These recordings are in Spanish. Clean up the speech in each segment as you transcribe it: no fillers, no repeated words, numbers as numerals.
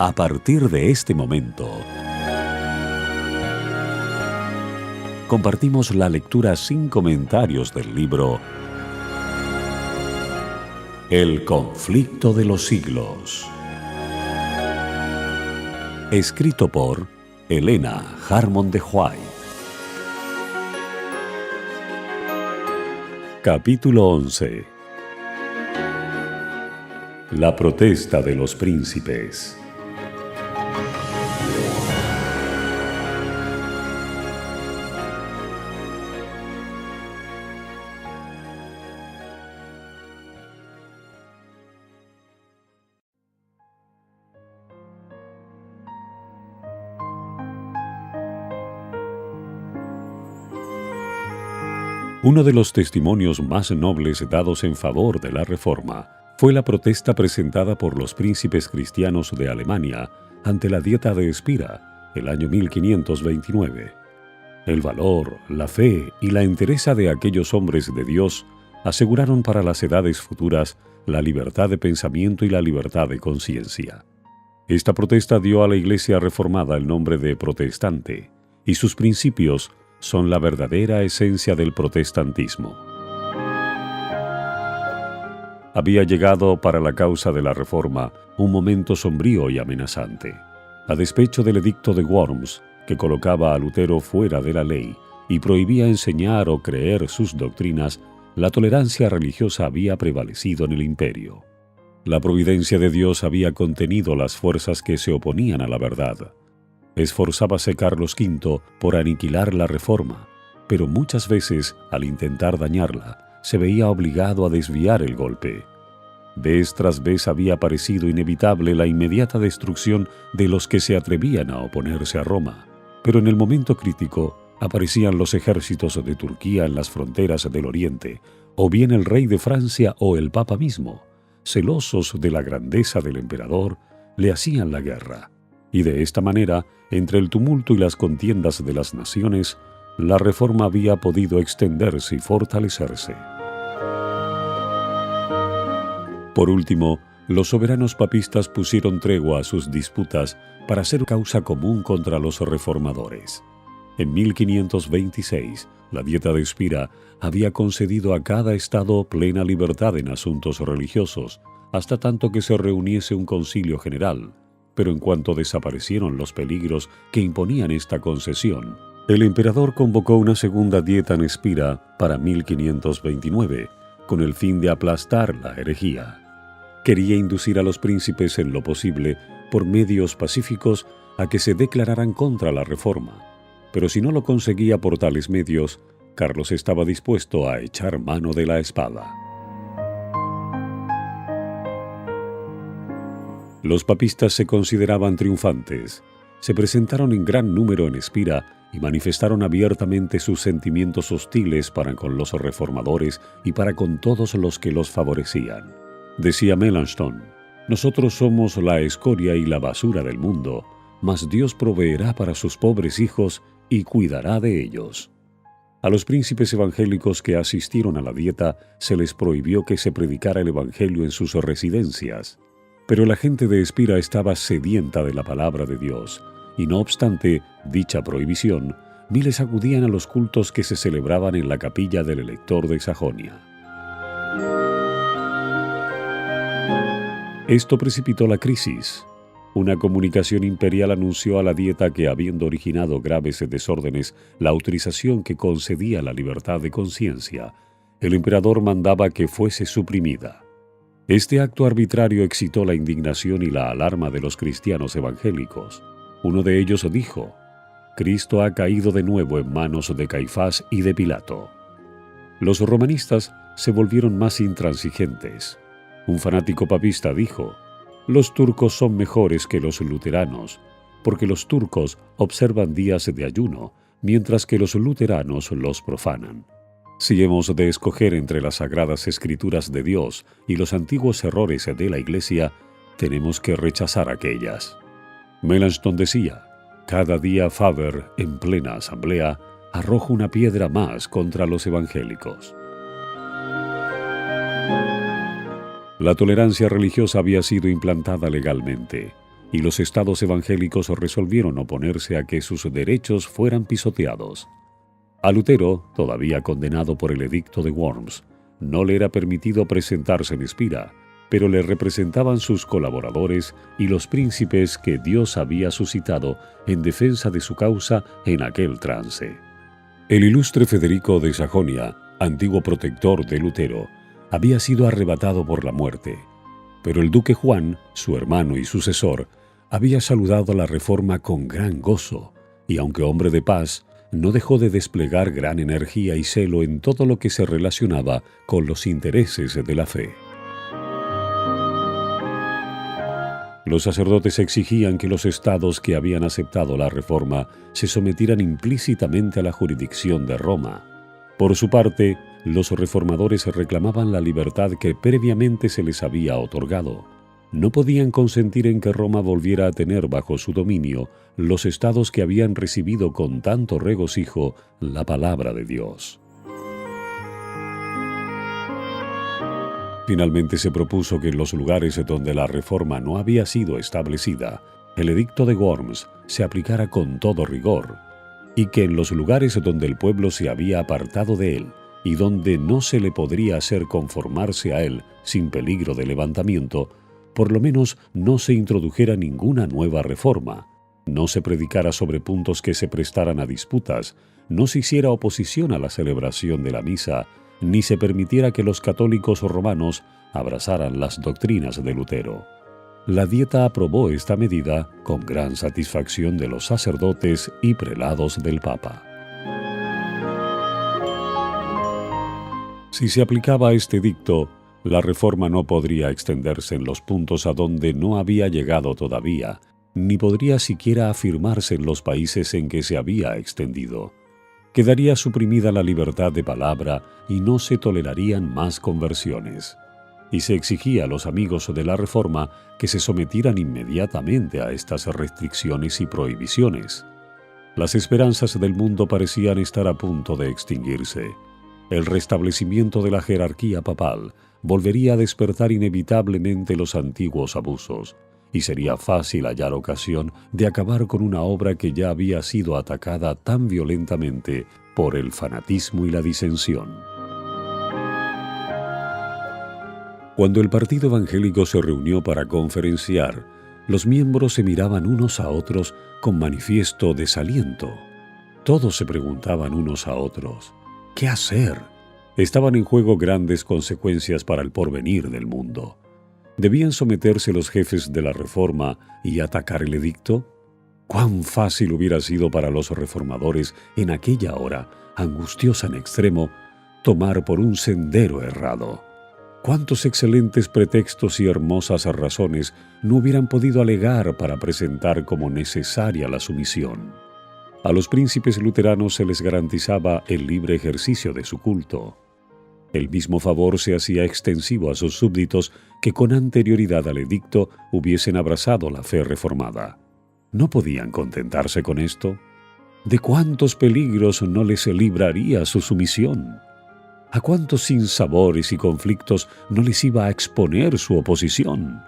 A partir de este momento, compartimos la lectura sin comentarios del libro El conflicto de los siglos, escrito por Helena Harmon de White. Capítulo 11. La protesta de los príncipes. Uno de los testimonios más nobles dados en favor de la Reforma fue la protesta presentada por los príncipes cristianos de Alemania ante la Dieta de Espira, el año 1529. El valor, la fe y la entereza de aquellos hombres de Dios aseguraron para las edades futuras la libertad de pensamiento y la libertad de conciencia. Esta protesta dio a la Iglesia reformada el nombre de protestante, y sus principios son la verdadera esencia del protestantismo. Había llegado para la causa de la Reforma un momento sombrío y amenazante. A despecho del edicto de Worms, que colocaba a Lutero fuera de la ley y prohibía enseñar o creer sus doctrinas, la tolerancia religiosa había prevalecido en el imperio. La providencia de Dios había contenido las fuerzas que se oponían a la verdad. Esforzábase Carlos V por aniquilar la Reforma, pero muchas veces, al intentar dañarla, se veía obligado a desviar el golpe. Vez tras vez había parecido inevitable la inmediata destrucción de los que se atrevían a oponerse a Roma, pero en el momento crítico aparecían los ejércitos de Turquía en las fronteras del Oriente, o bien el rey de Francia o el Papa mismo, celosos de la grandeza del emperador, le hacían la guerra. Y de esta manera, entre el tumulto y las contiendas de las naciones, la Reforma había podido extenderse y fortalecerse. Por último, los soberanos papistas pusieron tregua a sus disputas para hacer causa común contra los reformadores. En 1526, la Dieta de Espira había concedido a cada estado plena libertad en asuntos religiosos, hasta tanto que se reuniese un concilio general. Pero en cuanto desaparecieron los peligros que imponían esta concesión, el emperador convocó una segunda dieta en Espira para 1529, con el fin de aplastar la herejía. Quería inducir a los príncipes en lo posible, por medios pacíficos, a que se declararan contra la Reforma. Pero si no lo conseguía por tales medios, Carlos estaba dispuesto a echar mano de la espada. Los papistas se consideraban triunfantes. Se presentaron en gran número en Espira y manifestaron abiertamente sus sentimientos hostiles para con los reformadores y para con todos los que los favorecían. Decía Melanchthon: «Nosotros somos la escoria y la basura del mundo, mas Dios proveerá para sus pobres hijos y cuidará de ellos». A los príncipes evangélicos que asistieron a la dieta se les prohibió que se predicara el evangelio en sus residencias. Pero la gente de Espira estaba sedienta de la palabra de Dios, y no obstante dicha prohibición, miles acudían a los cultos que se celebraban en la capilla del Elector de Sajonia. Esto precipitó la crisis. Una comunicación imperial anunció a la Dieta que, habiendo originado graves desórdenes la autorización que concedía la libertad de conciencia, el emperador mandaba que fuese suprimida. Este acto arbitrario excitó la indignación y la alarma de los cristianos evangélicos. Uno de ellos dijo: «Cristo ha caído de nuevo en manos de Caifás y de Pilato». Los romanistas se volvieron más intransigentes. Un fanático papista dijo: «Los turcos son mejores que los luteranos, porque los turcos observan días de ayuno, mientras que los luteranos los profanan». Si hemos de escoger entre las sagradas escrituras de Dios y los antiguos errores de la Iglesia, tenemos que rechazar aquellas. Melanchthon decía: «Cada día Faber, en plena asamblea, arroja una piedra más contra los evangélicos». La tolerancia religiosa había sido implantada legalmente, y los estados evangélicos resolvieron oponerse a que sus derechos fueran pisoteados. A Lutero, todavía condenado por el edicto de Worms, no le era permitido presentarse en Espira, pero le representaban sus colaboradores y los príncipes que Dios había suscitado en defensa de su causa en aquel trance. El ilustre Federico de Sajonia, antiguo protector de Lutero, había sido arrebatado por la muerte, pero el duque Juan, su hermano y sucesor, había saludado la reforma con gran gozo, y aunque hombre de paz, no dejó de desplegar gran energía y celo en todo lo que se relacionaba con los intereses de la fe. Los sacerdotes exigían que los estados que habían aceptado la reforma se sometieran implícitamente a la jurisdicción de Roma. Por su parte, los reformadores reclamaban la libertad que previamente se les había otorgado. No podían consentir en que Roma volviera a tener bajo su dominio los estados que habían recibido con tanto regocijo la palabra de Dios. Finalmente se propuso que en los lugares donde la reforma no había sido establecida, el edicto de Worms se aplicara con todo rigor, y que en los lugares donde el pueblo se había apartado de él y donde no se le podría hacer conformarse a él sin peligro de levantamiento, por lo menos no se introdujera ninguna nueva reforma, no se predicara sobre puntos que se prestaran a disputas, no se hiciera oposición a la celebración de la misa, ni se permitiera que los católicos romanos abrazaran las doctrinas de Lutero. La Dieta aprobó esta medida con gran satisfacción de los sacerdotes y prelados del Papa. Si se aplicaba este edicto, la reforma no podría extenderse en los puntos a donde no había llegado todavía, ni podría siquiera afirmarse en los países en que se había extendido. Quedaría suprimida la libertad de palabra y no se tolerarían más conversiones. Y se exigía a los amigos de la reforma que se sometieran inmediatamente a estas restricciones y prohibiciones. Las esperanzas del mundo parecían estar a punto de extinguirse. El restablecimiento de la jerarquía papal volvería a despertar inevitablemente los antiguos abusos, y sería fácil hallar ocasión de acabar con una obra que ya había sido atacada tan violentamente por el fanatismo y la disensión. Cuando el partido evangélico se reunió para conferenciar, los miembros se miraban unos a otros con manifiesto desaliento. Todos se preguntaban unos a otros, ¿qué hacer? Estaban en juego grandes consecuencias para el porvenir del mundo. ¿Debían someterse los jefes de la reforma y atacar el edicto? ¡Cuán fácil hubiera sido para los reformadores en aquella hora, angustiosa en extremo, tomar por un sendero errado! ¿Cuántos excelentes pretextos y hermosas razones no hubieran podido alegar para presentar como necesaria la sumisión? A los príncipes luteranos se les garantizaba el libre ejercicio de su culto. El mismo favor se hacía extensivo a sus súbditos que con anterioridad al edicto hubiesen abrazado la fe reformada. ¿No podían contentarse con esto? ¿De cuántos peligros no les libraría su sumisión? ¿A cuántos sinsabores y conflictos no les iba a exponer su oposición?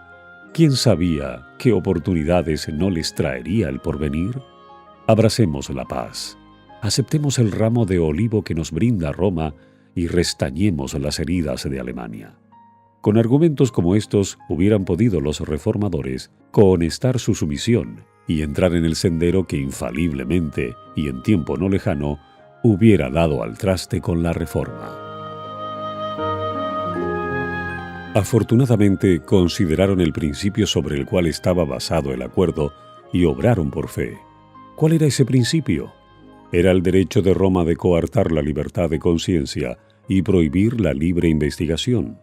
¿Quién sabía qué oportunidades no les traería el porvenir? Abracemos la paz, aceptemos el ramo de olivo que nos brinda Roma y restañemos las heridas de Alemania. Con argumentos como estos hubieran podido los reformadores cohonestar su sumisión y entrar en el sendero que infaliblemente y en tiempo no lejano hubiera dado al traste con la reforma. Afortunadamente consideraron el principio sobre el cual estaba basado el acuerdo y obraron por fe. ¿Cuál era ese principio? Era el derecho de Roma de coartar la libertad de conciencia y prohibir la libre investigación.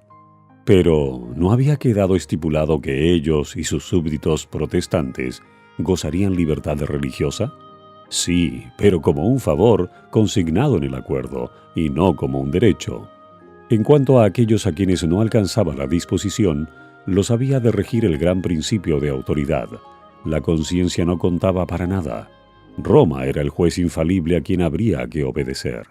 Pero ¿no había quedado estipulado que ellos y sus súbditos protestantes gozarían libertad religiosa? Sí, pero como un favor consignado en el acuerdo y no como un derecho. En cuanto a aquellos a quienes no alcanzaba la disposición, los había de regir el gran principio de autoridad. La conciencia no contaba para nada. Roma era el juez infalible a quien habría que obedecer.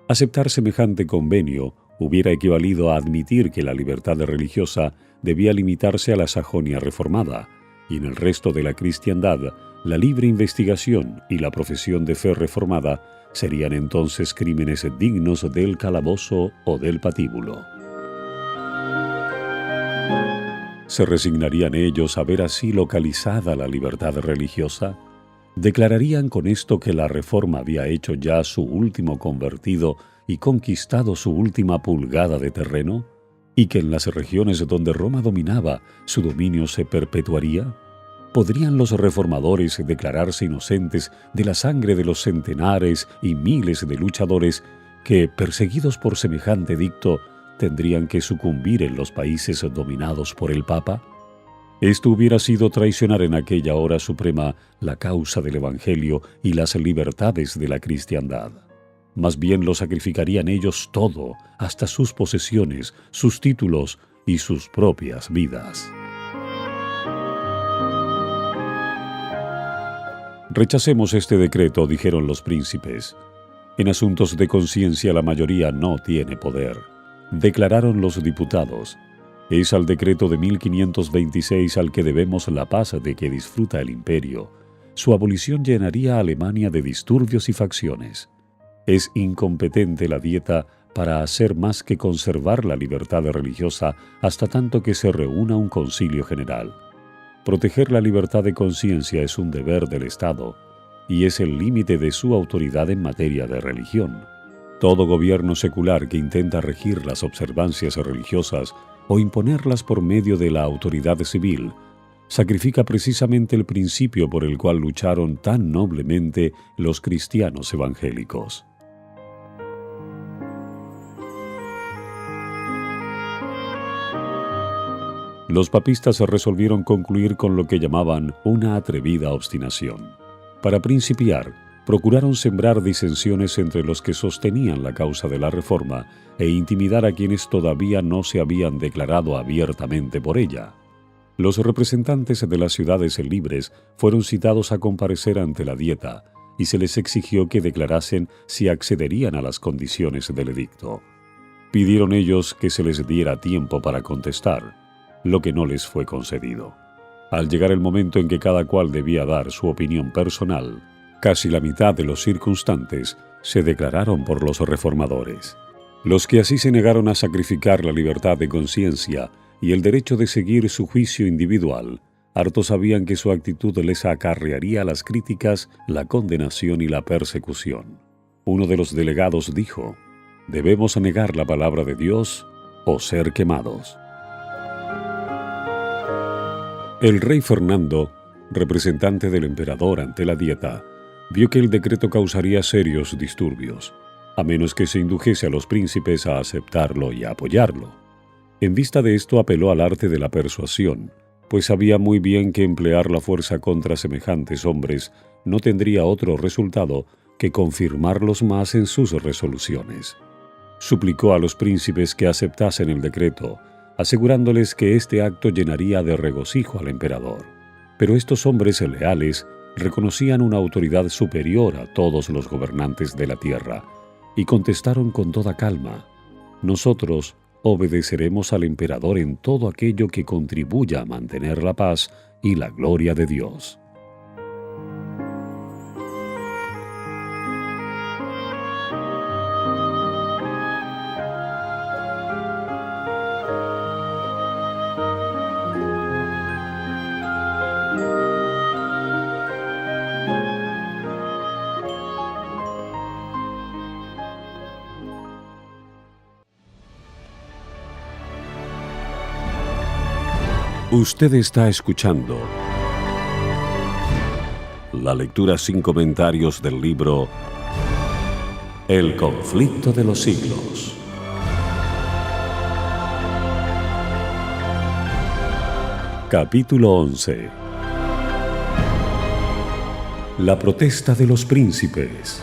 Aceptar semejante convenio hubiera equivalido a admitir que la libertad religiosa debía limitarse a la Sajonia reformada, y en el resto de la cristiandad, la libre investigación y la profesión de fe reformada serían entonces crímenes dignos del calabozo o del patíbulo. ¿Se resignarían ellos a ver así localizada la libertad religiosa? ¿Declararían con esto que la Reforma había hecho ya su último convertido y conquistado su última pulgada de terreno? ¿Y que en las regiones donde Roma dominaba, su dominio se perpetuaría? ¿Podrían los reformadores declararse inocentes de la sangre de los centenares y miles de luchadores que, perseguidos por semejante edicto, tendrían que sucumbir en los países dominados por el Papa? Esto hubiera sido traicionar en aquella hora suprema la causa del Evangelio y las libertades de la cristiandad. Más bien lo sacrificarían ellos todo, hasta sus posesiones, sus títulos y sus propias vidas. Rechacemos este decreto, dijeron los príncipes. En asuntos de conciencia la mayoría no tiene poder. Declararon los diputados. Es al decreto de 1526 al que debemos la paz de que disfruta el imperio. Su abolición llenaría a Alemania de disturbios y facciones. Es incompetente la Dieta para hacer más que conservar la libertad religiosa hasta tanto que se reúna un concilio general. Proteger la libertad de conciencia es un deber del Estado y es el límite de su autoridad en materia de religión. Todo gobierno secular que intenta regir las observancias religiosas o imponerlas por medio de la autoridad civil sacrifica precisamente el principio por el cual lucharon tan noblemente los cristianos evangélicos. Los papistas resolvieron concluir con lo que llamaban una atrevida obstinación. Para principiar, procuraron sembrar disensiones entre los que sostenían la causa de la Reforma e intimidar a quienes todavía no se habían declarado abiertamente por ella. Los representantes de las ciudades libres fueron citados a comparecer ante la Dieta y se les exigió que declarasen si accederían a las condiciones del edicto. Pidieron ellos que se les diera tiempo para contestar, lo que no les fue concedido. Al llegar el momento en que cada cual debía dar su opinión personal, casi la mitad de los circunstantes se declararon por los reformadores. Los que así se negaron a sacrificar la libertad de conciencia y el derecho de seguir su juicio individual, hartos sabían que su actitud les acarrearía las críticas, la condenación y la persecución. Uno de los delegados dijo: «Debemos negar la palabra de Dios o ser quemados». El rey Fernando, representante del emperador ante la Dieta, vio que el decreto causaría serios disturbios, a menos que se indujese a los príncipes a aceptarlo y a apoyarlo. En vista de esto apeló al arte de la persuasión, pues sabía muy bien que emplear la fuerza contra semejantes hombres no tendría otro resultado que confirmarlos más en sus resoluciones. Suplicó a los príncipes que aceptasen el decreto, asegurándoles que este acto llenaría de regocijo al emperador. Pero estos hombres leales reconocían una autoridad superior a todos los gobernantes de la tierra y contestaron con toda calma: «Nosotros obedeceremos al emperador en todo aquello que contribuya a mantener la paz y la gloria de Dios». Usted está escuchando la lectura sin comentarios del libro El conflicto de los siglos. Capítulo 11. La protesta de los príncipes.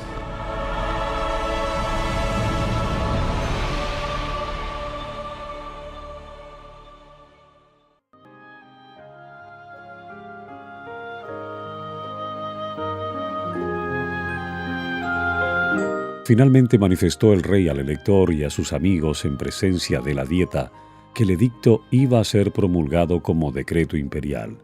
Finalmente manifestó el rey al elector y a sus amigos en presencia de la Dieta que el edicto iba a ser promulgado como decreto imperial,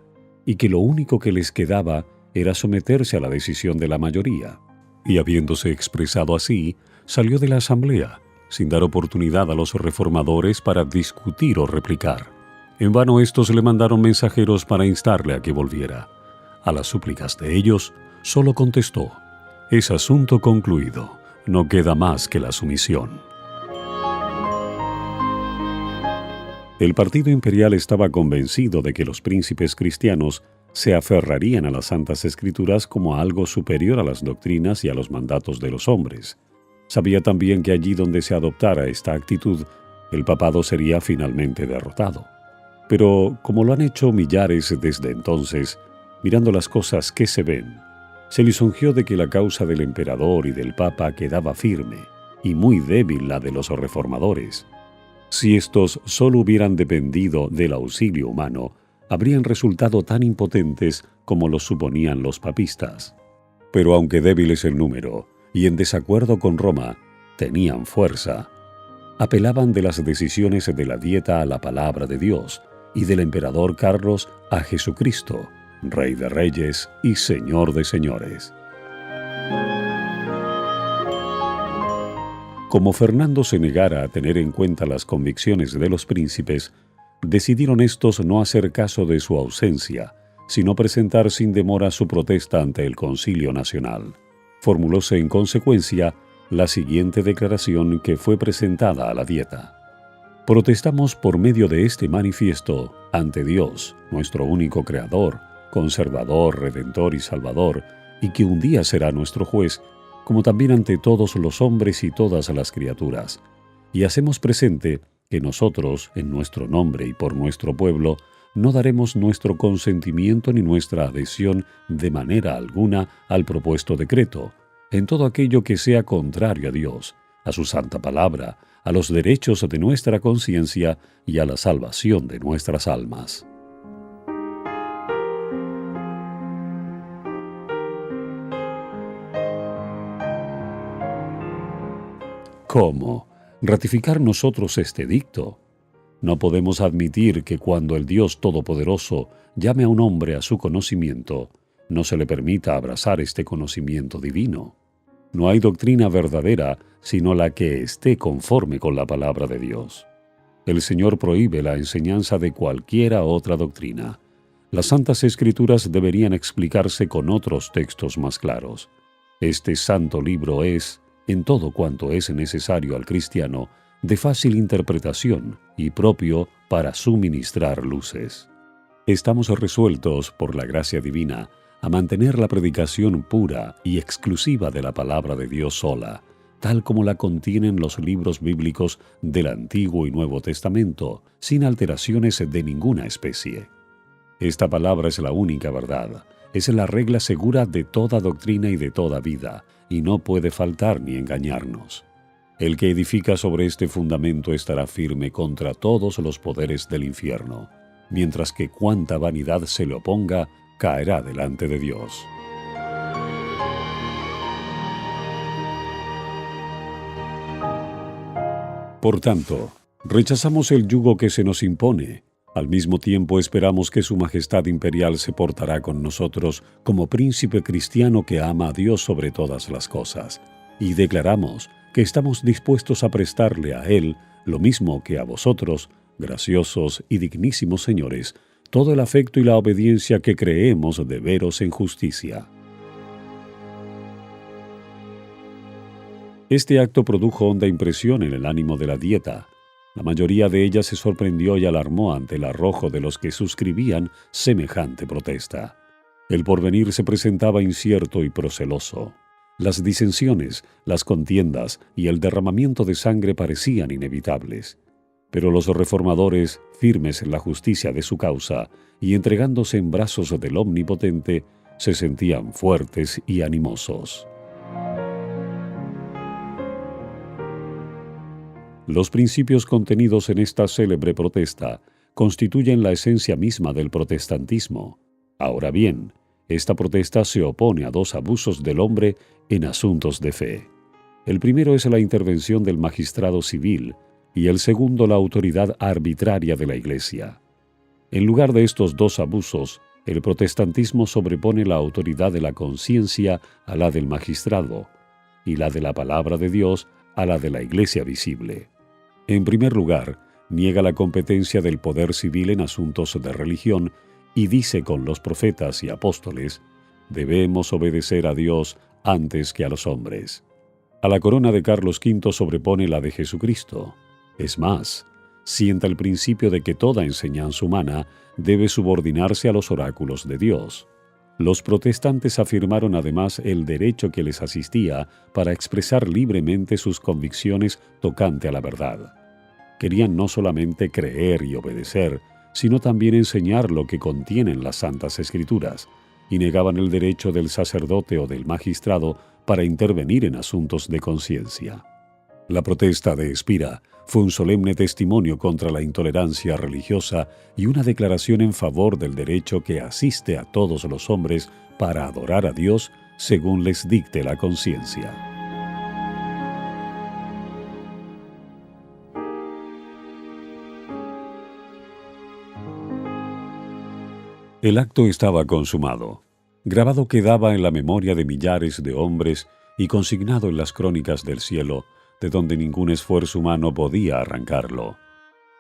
y que lo único que les quedaba era someterse a la decisión de la mayoría. Y habiéndose expresado así, salió de la asamblea, sin dar oportunidad a los reformadores para discutir o replicar. En vano estos le mandaron mensajeros para instarle a que volviera. A las súplicas de ellos, solo contestó: «Es asunto concluido, no queda más que la sumisión». El partido imperial estaba convencido de que los príncipes cristianos se aferrarían a las Santas Escrituras como a algo superior a las doctrinas y a los mandatos de los hombres. Sabía también que allí donde se adoptara esta actitud, el papado sería finalmente derrotado. Pero, como lo han hecho millares desde entonces, mirando las cosas que se ven, se lisonjeó de que la causa del emperador y del papa quedaba firme, y muy débil la de los reformadores. Si estos solo hubieran dependido del auxilio humano, habrían resultado tan impotentes como lo suponían los papistas. Pero aunque débiles en número y en desacuerdo con Roma, tenían fuerza. Apelaban de las decisiones de la Dieta a la palabra de Dios y del emperador Carlos a Jesucristo, Rey de Reyes y Señor de Señores. Como Fernando se negara a tener en cuenta las convicciones de los príncipes, decidieron estos no hacer caso de su ausencia, sino presentar sin demora su protesta ante el Concilio Nacional. Formulóse en consecuencia la siguiente declaración que fue presentada a la Dieta: «Protestamos por medio de este manifiesto ante Dios, nuestro único Creador, Conservador, Redentor y Salvador, y que un día será nuestro juez, como también ante todos los hombres y todas las criaturas. Y hacemos presente que nosotros, en nuestro nombre y por nuestro pueblo, no daremos nuestro consentimiento ni nuestra adhesión de manera alguna al propuesto decreto, en todo aquello que sea contrario a Dios, a su santa palabra, a los derechos de nuestra conciencia y a la salvación de nuestras almas». ¿Cómo ratificar nosotros este edicto? No podemos admitir que cuando el Dios Todopoderoso llame a un hombre a su conocimiento, no se le permita abrazar este conocimiento divino. No hay doctrina verdadera sino la que esté conforme con la palabra de Dios. El Señor prohíbe la enseñanza de cualquiera otra doctrina. Las Santas Escrituras deberían explicarse con otros textos más claros. Este santo libro es, en todo cuanto es necesario al cristiano, de fácil interpretación y propio para suministrar luces. Estamos resueltos, por la gracia divina, a mantener la predicación pura y exclusiva de la palabra de Dios sola, tal como la contienen los libros bíblicos del Antiguo y Nuevo Testamento, sin alteraciones de ninguna especie. Esta palabra es la única verdad, es la regla segura de toda doctrina y de toda vida, y no puede faltar ni engañarnos. El que edifica sobre este fundamento estará firme contra todos los poderes del infierno, mientras que cuanta vanidad se le oponga, caerá delante de Dios. Por tanto, rechazamos el yugo que se nos impone. Al mismo tiempo esperamos que Su Majestad Imperial se portará con nosotros como príncipe cristiano que ama a Dios sobre todas las cosas, y declaramos que estamos dispuestos a prestarle a Él, lo mismo que a vosotros, graciosos y dignísimos señores, todo el afecto y la obediencia que creemos deberos en justicia. Este acto produjo honda impresión en el ánimo de la Dieta. La mayoría de ella se sorprendió y alarmó ante el arrojo de los que suscribían semejante protesta. El porvenir se presentaba incierto y proceloso. Las disensiones, las contiendas y el derramamiento de sangre parecían inevitables. Pero los reformadores, firmes en la justicia de su causa y entregándose en brazos del Omnipotente, se sentían fuertes y animosos. Los principios contenidos en esta célebre protesta constituyen la esencia misma del protestantismo. Ahora bien, esta protesta se opone a dos abusos del hombre en asuntos de fe. El primero es la intervención del magistrado civil y el segundo la autoridad arbitraria de la Iglesia. En lugar de estos dos abusos, el protestantismo sobrepone la autoridad de la conciencia a la del magistrado y la de la palabra de Dios a la de la Iglesia visible. En primer lugar, niega la competencia del poder civil en asuntos de religión y dice con los profetas y apóstoles: debemos obedecer a Dios antes que a los hombres. A la corona de Carlos V sobrepone la de Jesucristo. Es más, sienta el principio de que toda enseñanza humana debe subordinarse a los oráculos de Dios. Los protestantes afirmaron además el derecho que les asistía para expresar libremente sus convicciones tocante a la verdad. Querían no solamente creer y obedecer, sino también enseñar lo que contienen las Santas Escrituras, y negaban el derecho del sacerdote o del magistrado para intervenir en asuntos de conciencia. La protesta de Spira fue un solemne testimonio contra la intolerancia religiosa y una declaración en favor del derecho que asiste a todos los hombres para adorar a Dios según les dicte la conciencia. El acto estaba consumado. Grabado quedaba en la memoria de millares de hombres y consignado en las crónicas del cielo, de donde ningún esfuerzo humano podía arrancarlo.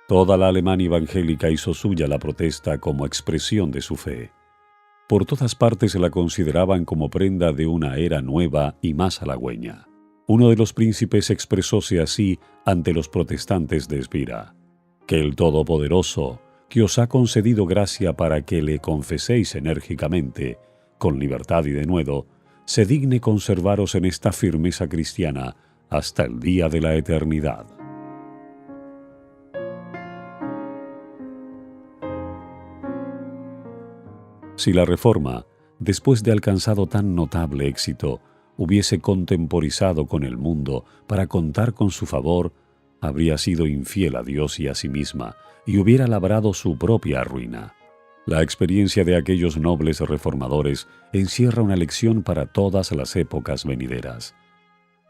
Toda la Alemania evangélica hizo suya la protesta como expresión de su fe. Por todas partes la consideraban como prenda de una era nueva y más halagüeña. Uno de los príncipes expresóse así ante los protestantes de Spira: que el Todopoderoso, que os ha concedido gracia para que le confeséis enérgicamente, con libertad y denuedo, se digne conservaros en esta firmeza cristiana hasta el día de la eternidad. Si la Reforma, después de alcanzado tan notable éxito, hubiese contemporizado con el mundo para contar con su favor, habría sido infiel a Dios y a sí misma, y hubiera labrado su propia ruina. La experiencia de aquellos nobles reformadores encierra una lección para todas las épocas venideras.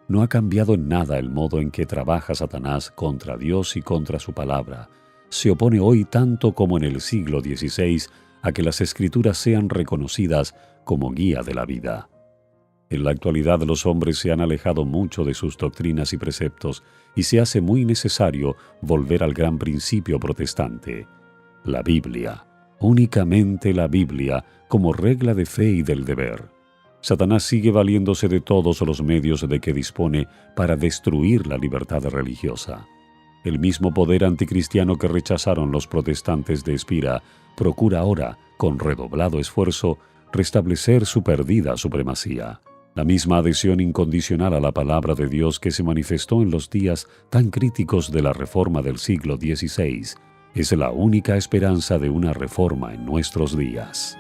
No ha cambiado en nada el modo en que trabaja Satanás contra Dios y contra su palabra. Se opone hoy tanto como en el siglo XVI a que las Escrituras sean reconocidas como guía de la vida. En la actualidad los hombres se han alejado mucho de sus doctrinas y preceptos y se hace muy necesario volver al gran principio protestante: la Biblia. Únicamente la Biblia como regla de fe y del deber. Satanás sigue valiéndose de todos los medios de que dispone para destruir la libertad religiosa. El mismo poder anticristiano que rechazaron los protestantes de Spira procura ahora, con redoblado esfuerzo, restablecer su perdida supremacía. La misma adhesión incondicional a la palabra de Dios que se manifestó en los días tan críticos de la Reforma del siglo XVI es la única esperanza de una reforma en nuestros días.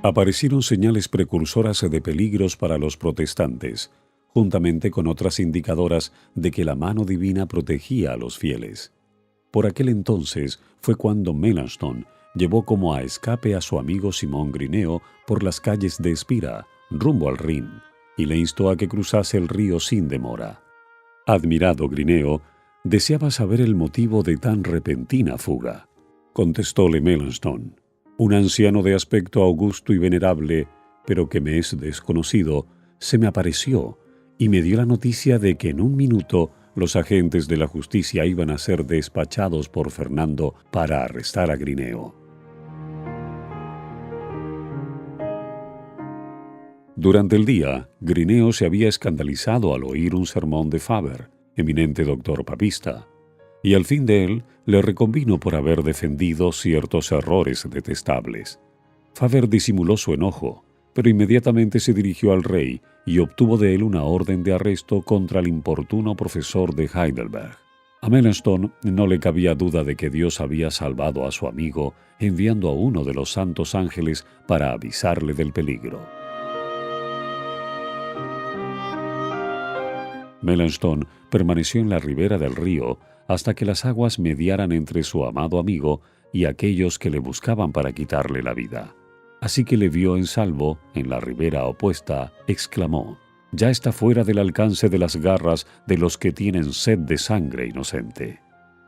Aparecieron señales precursoras de peligros para los protestantes, juntamente con otras indicadoras de que la mano divina protegía a los fieles. Por aquel entonces fue cuando Melanchthon llevó como a escape a su amigo Simón Grineo por las calles de Spira, rumbo al Rin, y le instó a que cruzase el río sin demora. Admirado Grineo, deseaba saber el motivo de tan repentina fuga. Contestóle Melanchthon: un anciano de aspecto augusto y venerable, pero que me es desconocido, se me apareció y me dio la noticia de que en un minuto los agentes de la justicia iban a ser despachados por Fernando para arrestar a Grineo. Durante el día, Grineo se había escandalizado al oír un sermón de Faber, eminente doctor papista, y al fin de él le reconvino por haber defendido ciertos errores detestables. Faber disimuló su enojo, pero inmediatamente se dirigió al rey y obtuvo de él una orden de arresto contra el importuno profesor de Heidelberg. A Melanchthon no le cabía duda de que Dios había salvado a su amigo enviando a uno de los santos ángeles para avisarle del peligro. Melanchthon permaneció en la ribera del río hasta que las aguas mediaran entre su amado amigo y aquellos que le buscaban para quitarle la vida. Así que le vio en salvo, en la ribera opuesta, exclamó: «Ya está fuera del alcance de las garras de los que tienen sed de sangre inocente».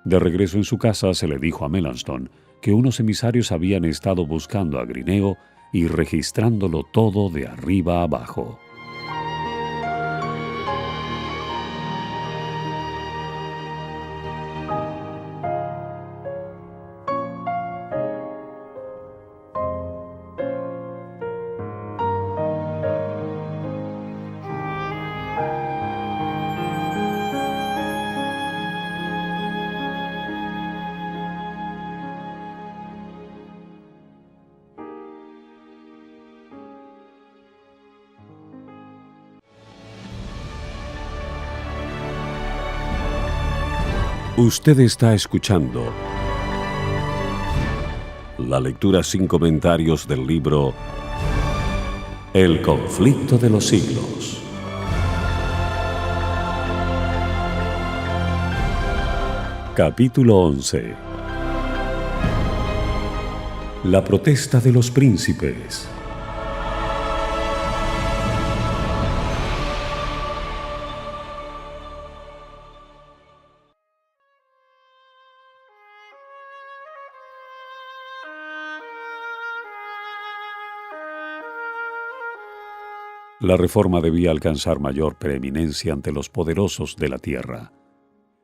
De regreso en su casa se le dijo a Melanchthon que unos emisarios habían estado buscando a Grineo y registrándolo todo de arriba a abajo. Usted está escuchando la lectura sin comentarios del libro El conflicto de los siglos. Capítulo 11. La protesta de los príncipes. La reforma debía alcanzar mayor preeminencia ante los poderosos de la tierra.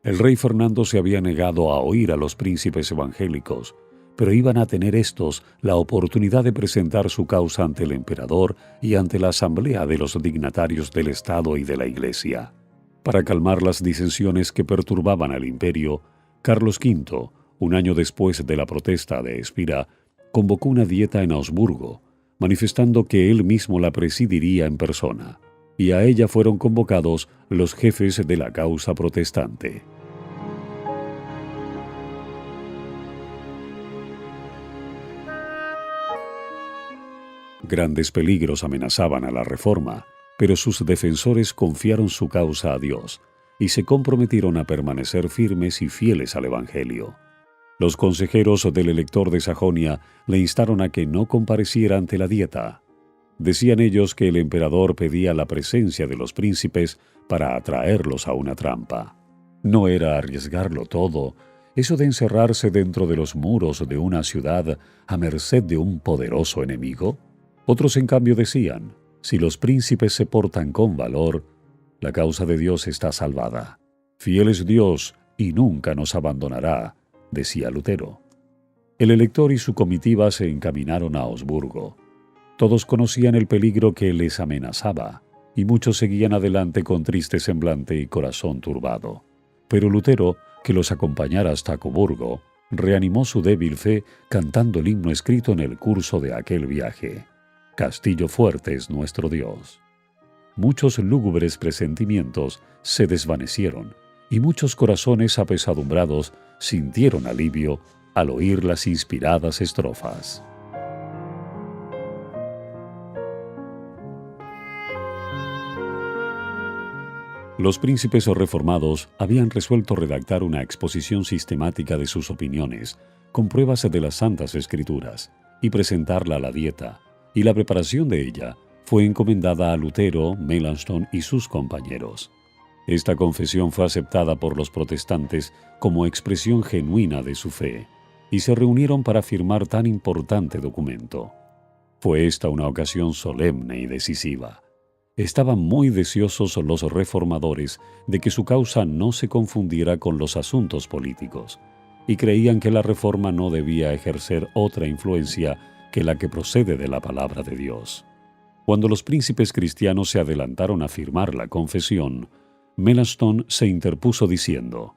El rey Fernando se había negado a oír a los príncipes evangélicos, pero iban a tener estos la oportunidad de presentar su causa ante el emperador y ante la asamblea de los dignatarios del Estado y de la Iglesia. Para calmar las disensiones que perturbaban al imperio, Carlos V, un año después de la protesta de Espira, convocó una dieta en Augsburgo, manifestando que él mismo la presidiría en persona, y a ella fueron convocados los jefes de la causa protestante. Grandes peligros amenazaban a la reforma, pero sus defensores confiaron su causa a Dios y se comprometieron a permanecer firmes y fieles al Evangelio. Los consejeros del elector de Sajonia le instaron a que no compareciera ante la dieta. Decían ellos que el emperador pedía la presencia de los príncipes para atraerlos a una trampa. ¿No era arriesgarlo todo, eso de encerrarse dentro de los muros de una ciudad a merced de un poderoso enemigo? Otros, en cambio, decían, si los príncipes se portan con valor, la causa de Dios está salvada. Fiel es Dios y nunca nos abandonará, decía Lutero. El elector y su comitiva se encaminaron a Augsburgo. Todos conocían el peligro que les amenazaba, y muchos seguían adelante con triste semblante y corazón turbado. Pero Lutero, que los acompañara hasta Coburgo, reanimó su débil fe cantando el himno escrito en el curso de aquel viaje: Castillo fuerte es nuestro Dios. Muchos lúgubres presentimientos se desvanecieron, y muchos corazones apesadumbrados sintieron alivio al oír las inspiradas estrofas. Los príncipes reformados habían resuelto redactar una exposición sistemática de sus opiniones, con pruebas de las Santas Escrituras, y presentarla a la dieta, y la preparación de ella fue encomendada a Lutero, Melanchthon y sus compañeros. Esta confesión fue aceptada por los protestantes como expresión genuina de su fe, y se reunieron para firmar tan importante documento. Fue esta una ocasión solemne y decisiva. Estaban muy deseosos los reformadores de que su causa no se confundiera con los asuntos políticos, y creían que la reforma no debía ejercer otra influencia que la que procede de la palabra de Dios. Cuando los príncipes cristianos se adelantaron a firmar la confesión, Melanchthon se interpuso diciendo: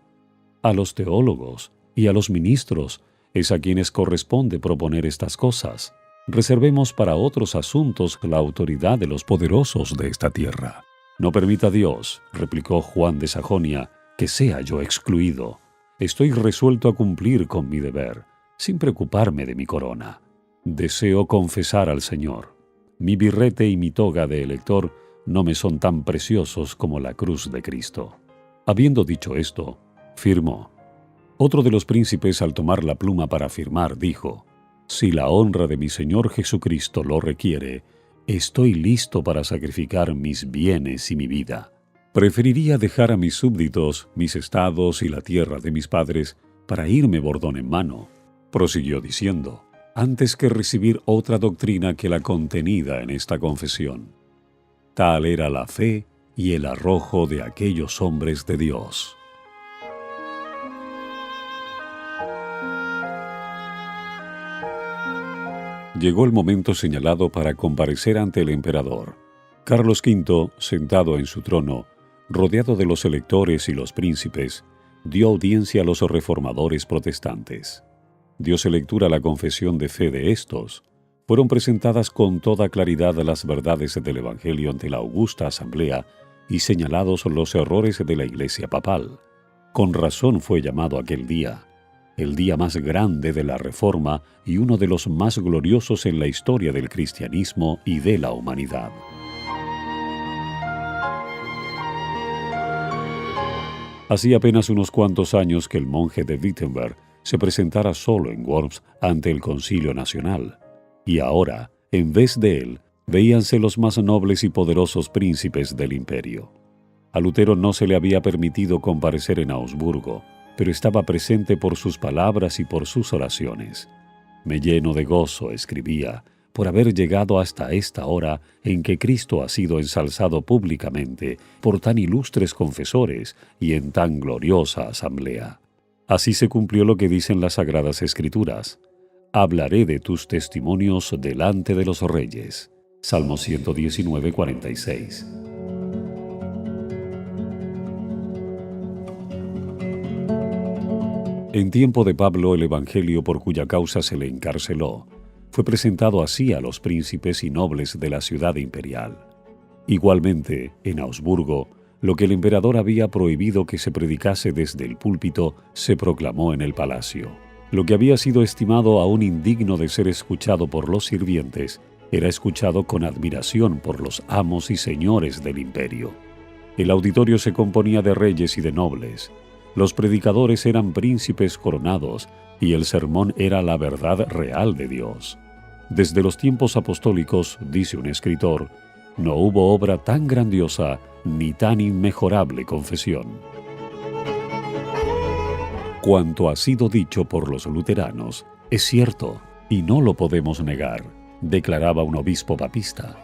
a los teólogos y a los ministros es a quienes corresponde proponer estas cosas. Reservemos para otros asuntos la autoridad de los poderosos de esta tierra. No permita Dios, replicó Juan de Sajonia, que sea yo excluido. Estoy resuelto a cumplir con mi deber, sin preocuparme de mi corona. Deseo confesar al Señor. Mi birrete y mi toga de elector no me son tan preciosos como la cruz de Cristo. Habiendo dicho esto, firmó. Otro de los príncipes, al tomar la pluma para firmar, dijo: si la honra de mi Señor Jesucristo lo requiere, estoy listo para sacrificar mis bienes y mi vida. Preferiría dejar a mis súbditos, mis estados y la tierra de mis padres para irme bordón en mano. Prosiguió diciendo, antes que recibir otra doctrina que la contenida en esta confesión. Tal era la fe y el arrojo de aquellos hombres de Dios. Llegó el momento señalado para comparecer ante el emperador. Carlos V, sentado en su trono, rodeado de los electores y los príncipes, dio audiencia a los reformadores protestantes. Dióse lectura la confesión de fe de estos. Fueron presentadas con toda claridad las verdades del Evangelio ante la augusta asamblea y señalados los errores de la Iglesia papal. Con razón fue llamado aquel día, el día más grande de la Reforma y uno de los más gloriosos en la historia del cristianismo y de la humanidad. Hacía apenas unos cuantos años que el monje de Wittenberg se presentara solo en Worms ante el Concilio Nacional, y ahora, en vez de él, veíanse los más nobles y poderosos príncipes del imperio. A Lutero no se le había permitido comparecer en Augsburgo, pero estaba presente por sus palabras y por sus oraciones. Me lleno de gozo, escribía, por haber llegado hasta esta hora en que Cristo ha sido ensalzado públicamente por tan ilustres confesores y en tan gloriosa asamblea. Así se cumplió lo que dicen las Sagradas Escrituras. Hablaré de tus testimonios delante de los reyes. Salmo 119, 46. En tiempo de Pablo, el Evangelio por cuya causa se le encarceló fue presentado así a los príncipes y nobles de la ciudad imperial. Igualmente, en Augsburgo, lo que el emperador había prohibido que se predicase desde el púlpito se proclamó en el palacio. Lo que había sido estimado aún indigno de ser escuchado por los sirvientes era escuchado con admiración por los amos y señores del imperio. El auditorio se componía de reyes y de nobles. Los predicadores eran príncipes coronados y el sermón era la verdad real de Dios. Desde los tiempos apostólicos, dice un escritor, no hubo obra tan grandiosa ni tan inmejorable confesión. Cuanto ha sido dicho por los luteranos es cierto y no lo podemos negar, declaraba un obispo papista.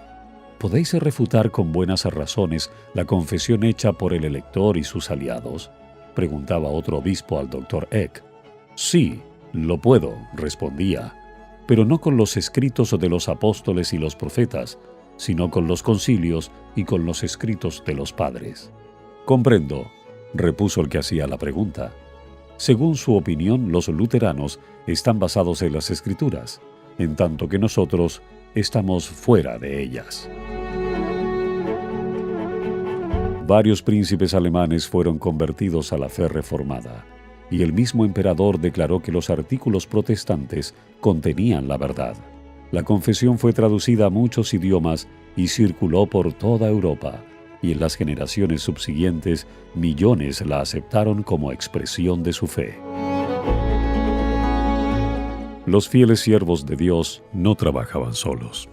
¿Podéis refutar con buenas razones la confesión hecha por el elector y sus aliados?, preguntaba otro obispo al doctor Eck. Sí, lo puedo, respondía, pero no con los escritos de los apóstoles y los profetas, sino con los concilios y con los escritos de los padres. Comprendo, repuso el que hacía la pregunta. Según su opinión, los luteranos están basados en las Escrituras, en tanto que nosotros estamos fuera de ellas. Varios príncipes alemanes fueron convertidos a la fe reformada, y el mismo emperador declaró que los artículos protestantes contenían la verdad. La confesión fue traducida a muchos idiomas y circuló por toda Europa, y en las generaciones subsiguientes millones la aceptaron como expresión de su fe. Los fieles siervos de Dios no trabajaban solos.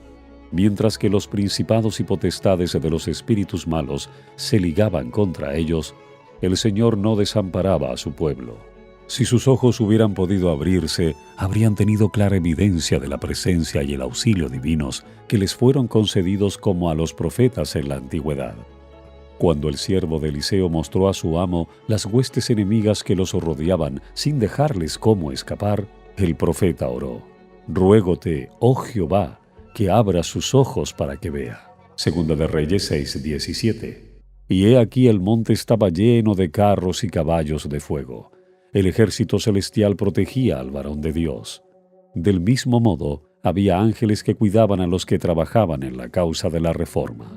Mientras que los principados y potestades de los espíritus malos se ligaban contra ellos, el Señor no desamparaba a su pueblo. Si sus ojos hubieran podido abrirse, habrían tenido clara evidencia de la presencia y el auxilio divinos que les fueron concedidos como a los profetas en la antigüedad. Cuando el siervo de Eliseo mostró a su amo las huestes enemigas que los rodeaban sin dejarles cómo escapar, el profeta oró: «Ruégote, oh Jehová, que abra sus ojos para que vea». Segunda de Reyes 6:17. Y he aquí el monte estaba lleno de carros y caballos de fuego. El ejército celestial protegía al varón de Dios. Del mismo modo, había ángeles que cuidaban a los que trabajaban en la causa de la reforma.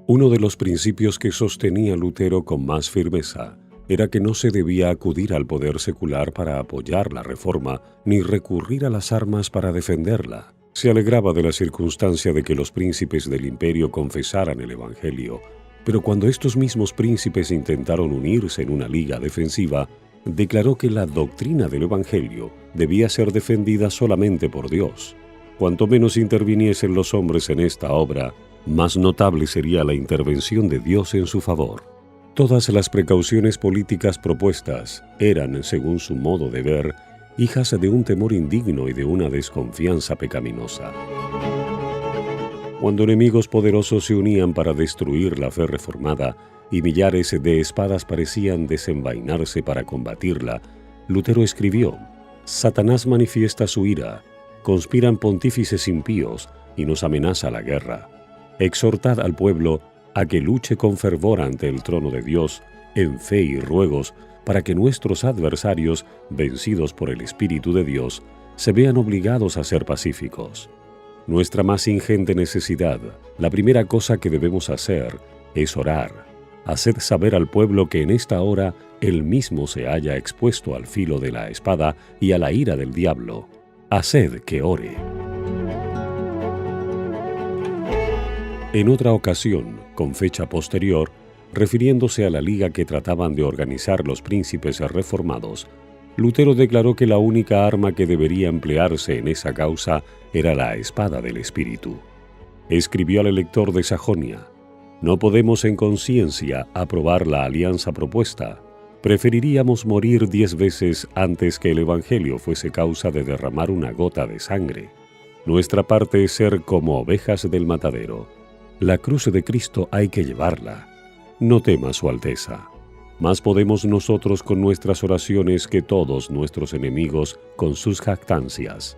Uno de los principios que sostenía Lutero con más firmeza era que no se debía acudir al poder secular para apoyar la reforma, ni recurrir a las armas para defenderla. Se alegraba de la circunstancia de que los príncipes del imperio confesaran el Evangelio, pero cuando estos mismos príncipes intentaron unirse en una liga defensiva, declaró que la doctrina del Evangelio debía ser defendida solamente por Dios. Cuanto menos interviniesen los hombres en esta obra, más notable sería la intervención de Dios en su favor. Todas las precauciones políticas propuestas eran, según su modo de ver, hijas de un temor indigno y de una desconfianza pecaminosa. Cuando enemigos poderosos se unían para destruir la fe reformada y millares de espadas parecían desenvainarse para combatirla, Lutero escribió: «Satanás manifiesta su ira, conspiran pontífices impíos y nos amenaza la guerra. Exhortad al pueblo a que luche con fervor ante el trono de Dios, en fe y ruegos, para que nuestros adversarios, vencidos por el Espíritu de Dios, se vean obligados a ser pacíficos. Nuestra más ingente necesidad, la primera cosa que debemos hacer, es orar. Haced saber al pueblo que en esta hora él mismo se halla expuesto al filo de la espada y a la ira del diablo. Haced que ore». En otra ocasión, con fecha posterior, refiriéndose a la liga que trataban de organizar los príncipes reformados, Lutero declaró que la única arma que debería emplearse en esa causa era la espada del Espíritu. Escribió al elector de Sajonia: «No podemos en conciencia aprobar la alianza propuesta. Preferiríamos morir 10 veces antes que el Evangelio fuese causa de derramar una gota de sangre. Nuestra parte es ser como ovejas del matadero. La cruz de Cristo hay que llevarla. No tema su Alteza. Más podemos nosotros con nuestras oraciones que todos nuestros enemigos con sus jactancias.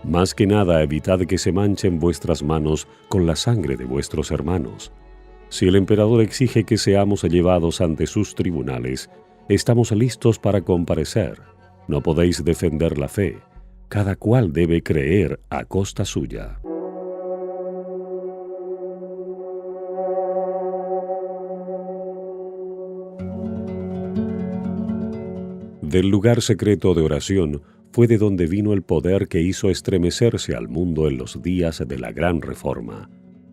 Más que nada evitad que se manchen vuestras manos con la sangre de vuestros hermanos. Si el emperador exige que seamos llevados ante sus tribunales, estamos listos para comparecer. No podéis defender la fe. Cada cual debe creer a costa suya». Del lugar secreto de oración fue de donde vino el poder que hizo estremecerse al mundo en los días de la Gran Reforma.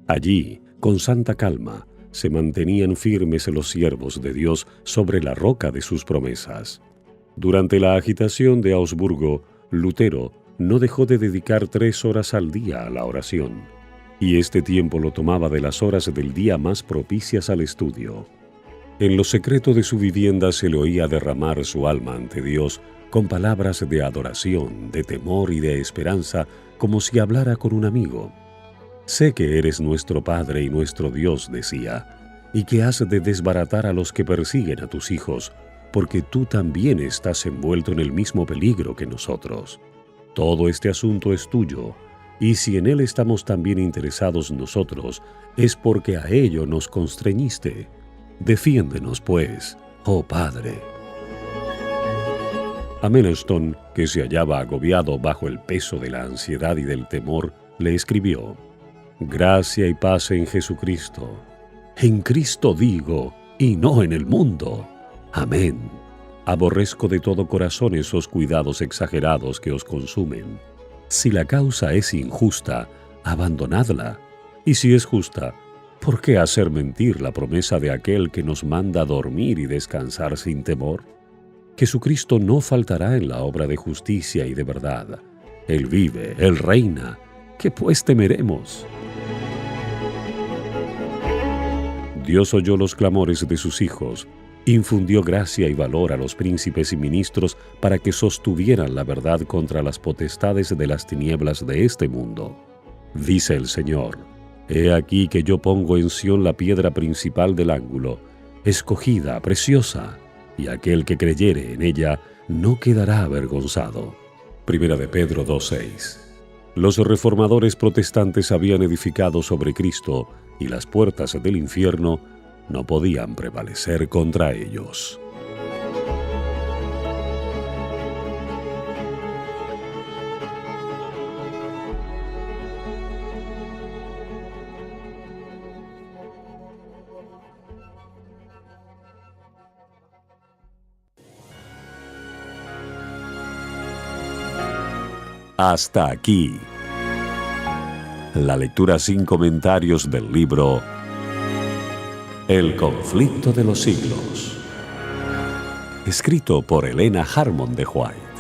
Allí, con santa calma, se mantenían firmes los siervos de Dios sobre la roca de sus promesas. Durante la agitación de Augsburgo, Lutero no dejó de dedicar 3 horas al día a la oración, y este tiempo lo tomaba de las horas del día más propicias al estudio. En lo secreto de su vivienda se le oía derramar su alma ante Dios con palabras de adoración, de temor y de esperanza, como si hablara con un amigo. «Sé que eres nuestro Padre y nuestro Dios», decía, «y que has de desbaratar a los que persiguen a tus hijos, porque tú también estás envuelto en el mismo peligro que nosotros. Todo este asunto es tuyo, y si en él estamos también interesados nosotros, es porque a ello nos constreñiste. Defiéndenos, pues, oh Padre». A Melanchthon, que se hallaba agobiado bajo el peso de la ansiedad y del temor, le escribió: «Gracia y paz en Jesucristo. En Cristo digo, y no en el mundo. Amén. Aborrezco de todo corazón esos cuidados exagerados que os consumen. Si la causa es injusta, abandonadla, y si es justa, ¿por qué hacer mentir la promesa de aquel que nos manda dormir y descansar sin temor? Jesucristo no faltará en la obra de justicia y de verdad. Él vive, Él reina. ¿Qué pues temeremos?». Dios oyó los clamores de sus hijos, infundió gracia y valor a los príncipes y ministros para que sostuvieran la verdad contra las potestades de las tinieblas de este mundo. Dice el Señor: «He aquí que yo pongo en Sión la piedra principal del ángulo, escogida, preciosa, y aquel que creyere en ella no quedará avergonzado». Primera de Pedro 2:6. Los reformadores protestantes habían edificado sobre Cristo, y las puertas del infierno no podían prevalecer contra ellos. Hasta aquí la lectura sin comentarios del libro El conflicto de los siglos, escrito por Helena Harmon de White.